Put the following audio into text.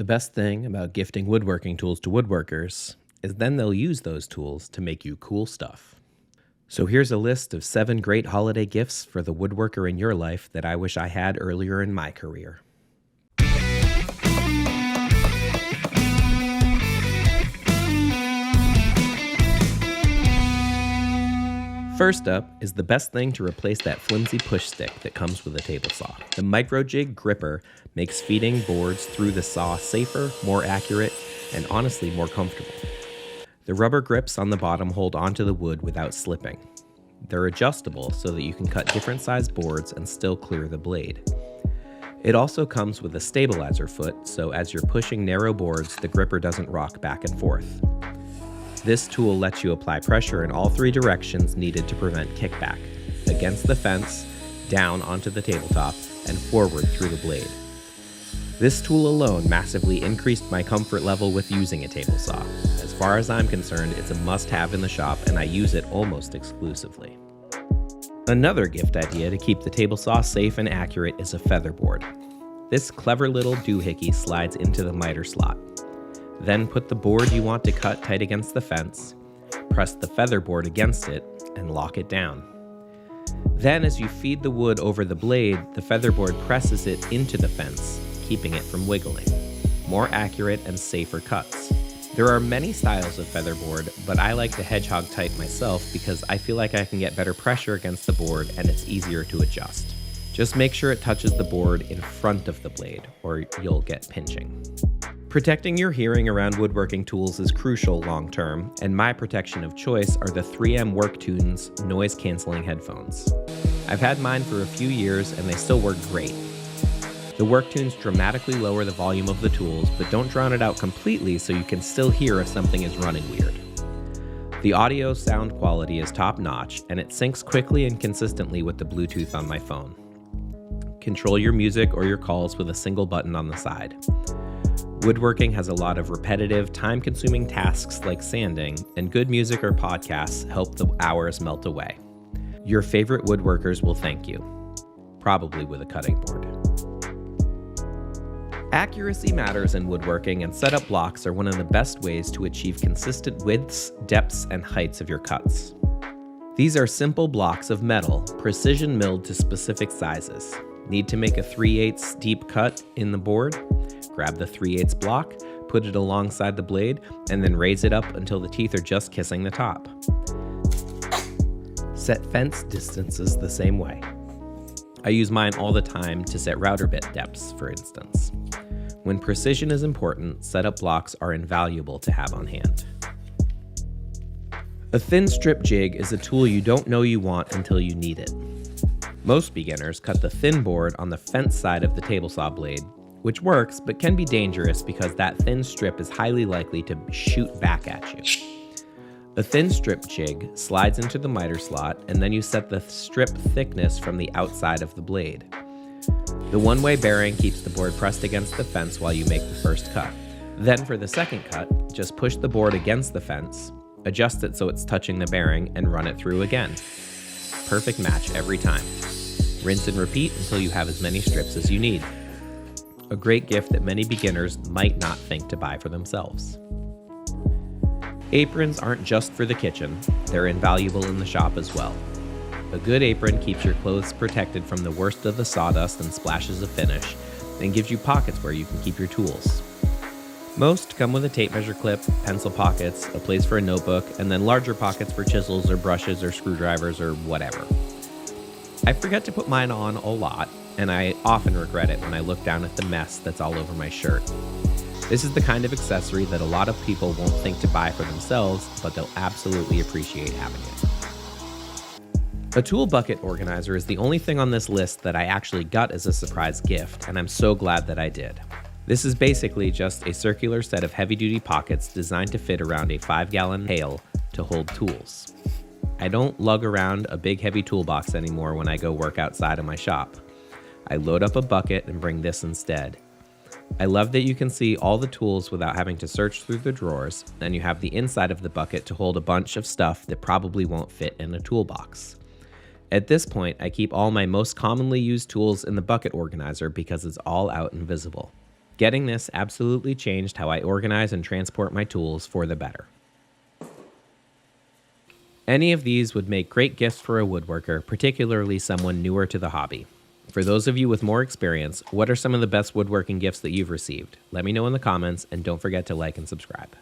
The best thing about gifting woodworking tools to woodworkers is then they'll use those tools to make you cool stuff. So here's a list of 7 great holiday gifts for the woodworker in your life that I wish I had earlier in my career. First up is the best thing to replace that flimsy push stick that comes with a table saw. The micro jig gripper makes feeding boards through the saw safer, more accurate, and honestly more comfortable. The rubber grips on the bottom hold onto the wood without slipping. They're adjustable so that you can cut different sized boards and still clear the blade. It also comes with a stabilizer foot, so as you're pushing narrow boards, the gripper doesn't rock back and forth. This tool lets you apply pressure in all 3 directions needed to prevent kickback: against the fence, down onto the tabletop, and forward through the blade. This tool alone massively increased my comfort level with using a table saw. As far as I'm concerned, it's a must-have in the shop, and I use it almost exclusively. Another gift idea to keep the table saw safe and accurate is a featherboard. This clever little doohickey slides into the miter slot. Then put the board you want to cut tight against the fence, press the featherboard against it, and lock it down. Then as you feed the wood over the blade, the featherboard presses it into the fence, keeping it from wiggling. More accurate and safer cuts. There are many styles of featherboard, but I like the hedgehog type myself because I feel like I can get better pressure against the board and it's easier to adjust. Just make sure it touches the board in front of the blade, or you'll get pinching. Protecting your hearing around woodworking tools is crucial long-term, and my protection of choice are the 3M WorkTunes noise-canceling headphones. I've had mine for a few years and they still work great. The WorkTunes dramatically lower the volume of the tools, but don't drown it out completely so you can still hear if something is running weird. The audio sound quality is top-notch, and it syncs quickly and consistently with the Bluetooth on my phone. Control your music or your calls with a single button on the side. Woodworking has a lot of repetitive, time-consuming tasks like sanding, and good music or podcasts help the hours melt away. Your favorite woodworkers will thank you, probably with a cutting board. Accuracy matters in woodworking, and setup blocks are one of the best ways to achieve consistent widths, depths, and heights of your cuts. These are simple blocks of metal, precision milled to specific sizes. Need to make a 3/8 deep cut in the board? Grab the 3/8 block, put it alongside the blade, and then raise it up until the teeth are just kissing the top. Set fence distances the same way. I use mine all the time to set router bit depths, for instance. When precision is important, setup blocks are invaluable to have on hand. A thin strip jig is a tool you don't know you want until you need it. Most beginners cut the thin board on the fence side of the table saw blade, which works but can be dangerous because that thin strip is highly likely to shoot back at you. A thin strip jig slides into the miter slot, and then you set the strip thickness from the outside of the blade. The one-way bearing keeps the board pressed against the fence while you make the first cut. Then for the second cut, just push the board against the fence, adjust it so it's touching the bearing, and run it through again. Perfect match every time. Rinse and repeat until you have as many strips as you need. A great gift that many beginners might not think to buy for themselves. Aprons aren't just for the kitchen, they're invaluable in the shop as well. A good apron keeps your clothes protected from the worst of the sawdust and splashes of finish, and gives you pockets where you can keep your tools. Most come with a tape measure clip, pencil pockets, a place for a notebook, and then larger pockets for chisels or brushes or screwdrivers or whatever. I forget to put mine on a lot, and I often regret it when I look down at the mess that's all over my shirt. This is the kind of accessory that a lot of people won't think to buy for themselves, but they'll absolutely appreciate having it. A tool bucket organizer is the only thing on this list that I actually got as a surprise gift, and I'm so glad that I did. This is basically just a circular set of heavy-duty pockets designed to fit around a 5-gallon pail to hold tools. I don't lug around a big heavy toolbox anymore when I go work outside of my shop. I load up a bucket and bring this instead. I love that you can see all the tools without having to search through the drawers, and you have the inside of the bucket to hold a bunch of stuff that probably won't fit in a toolbox. At this point, I keep all my most commonly used tools in the bucket organizer because it's all out and visible. Getting this absolutely changed how I organize and transport my tools for the better. Any of these would make great gifts for a woodworker, particularly someone newer to the hobby. For those of you with more experience, what are some of the best woodworking gifts that you've received? Let me know in the comments, and don't forget to like and subscribe.